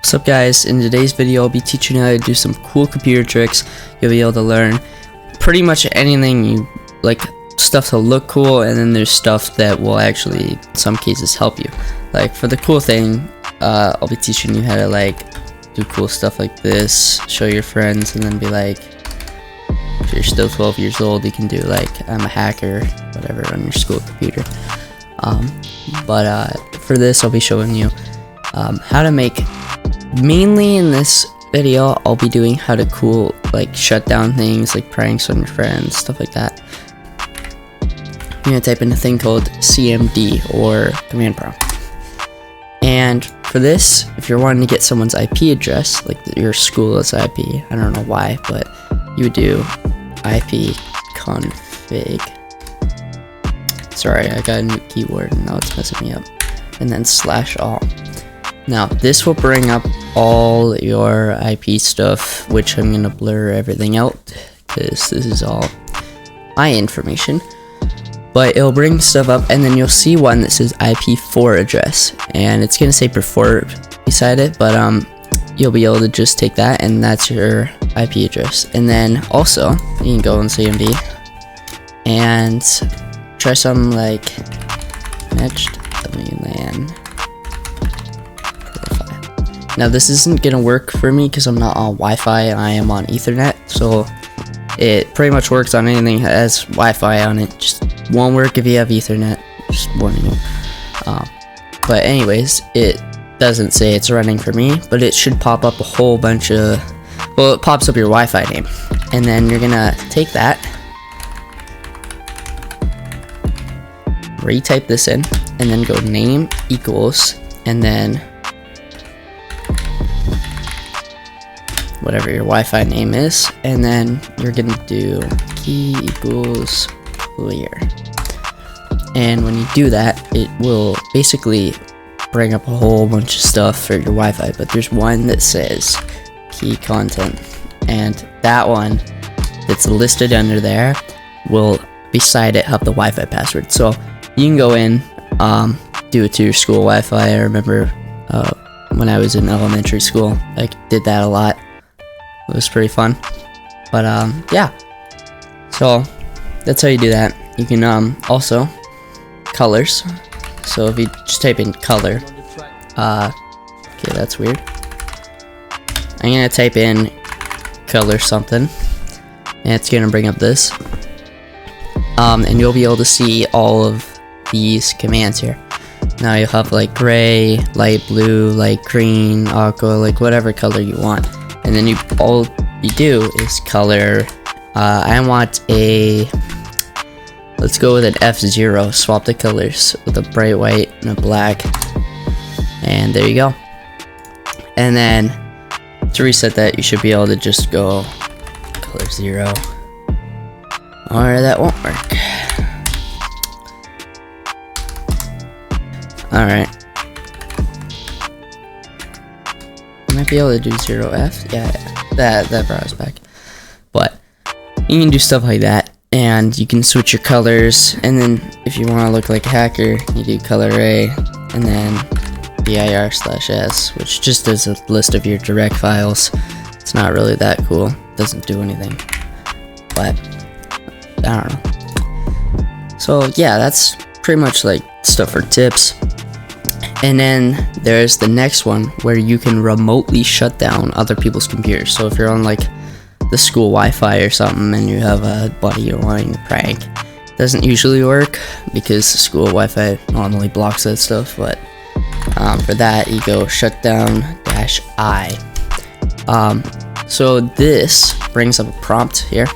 What's up guys, in today's video I'll be teaching you how to do some cool computer tricks. You'll be able to learn pretty much anything you like, stuff to look cool, and then there's stuff that will actually in some cases help you. Like for the cool thing, I'll be teaching you how to like do cool stuff like this, show your friends, and then be like, if you're still 12 years old you can do like I'm a hacker, whatever, on your school computer. For this I'll be showing you how to make, mainly in this video I'll be doing how to cool like shut down things like pranks on your friends, stuff like that. I'm gonna type in a thing called CMD or command prompt, and for this, if you're wanting to get someone's IP address, like your school's IP, I don't know why, but you would do IP config. Sorry, I got a new keyword and now it's messing me up. And then /all. Now this will bring up all your IP stuff, which I'm gonna blur everything out because this is all my information. But it'll bring stuff up, and then you'll see one that says IP4 address, and it's gonna say preferred beside it, but you'll be able to just take that and that's your IP address. And then also you can go in CMD and try something like matched WLAN profile. Now this isn't gonna work for me because I'm not on Wi-Fi, I am on Ethernet, so it pretty much works on anything that has Wi-Fi on it. Just won't work if you have Ethernet, just warning you. But anyways, it doesn't say it's running for me, but it should pop up a whole bunch of, well, it pops up your Wi-Fi name, and then you're gonna take that, retype this in, and then go name equals, and then whatever your Wi-Fi name is, and then you're gonna do key equals clear. And when you do that, it will basically bring up a whole bunch of stuff for your Wi-Fi, but there's one that says key content, and that one that's listed under there will beside it have the Wi-Fi password. So you can go in, do it to your school Wi-Fi. I remember when I was in elementary school, I did that a lot. It was pretty fun. But yeah, so that's how you do that. You can also colors. So if you just type in color, okay, that's weird. I'm gonna type in color something, and it's gonna bring up this, and you'll be able to see all of these commands here. Now you'll have like gray, light blue, light green, aqua, like whatever color you want, and then all you do is color. I want a, let's go with an F0, swap the colors with a bright white and a black, and there you go. And then to reset that, you should be able to just go color 0, or that won't work. Alright, I might be able to do 0F, yeah, that brought us back. But you can do stuff like that, and you can switch your colors, and then if you want to look like a hacker, you do color A, and then dir/s, which just is a list of your direct files. It's not really that cool, doesn't do anything, but I don't know. So yeah, that's pretty much like stuff for tips. And then there's the next one where you can remotely shut down other people's computers. So if you're on like the school Wi-Fi or something and you have a buddy you're wanting to prank, it doesn't usually work because the school Wi-Fi normally blocks that stuff, but for that you go shutdown-I. So this brings up a prompt here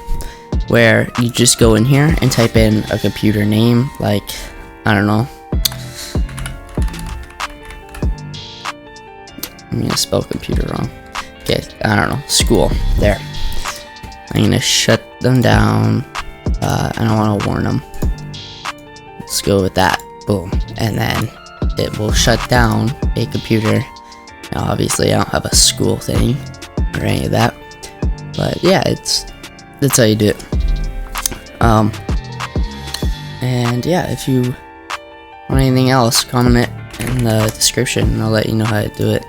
where you just go in here and type in a computer name, like, I don't know, I'm gonna spell computer wrong. Okay, I don't know, school, there. I'm gonna shut them down. I don't want to warn them. Let's go with that. Boom. And then it will shut down a computer. Now obviously I don't have a school thing or any of that, but yeah, that's how you do it. And yeah, if you want anything else, comment it in the description and I'll let you know how to do it.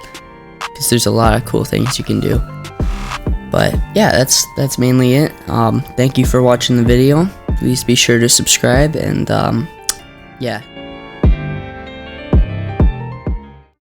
because there's a lot of cool things you can do. But yeah, that's mainly it. Thank you for watching the video. Please be sure to subscribe, and yeah.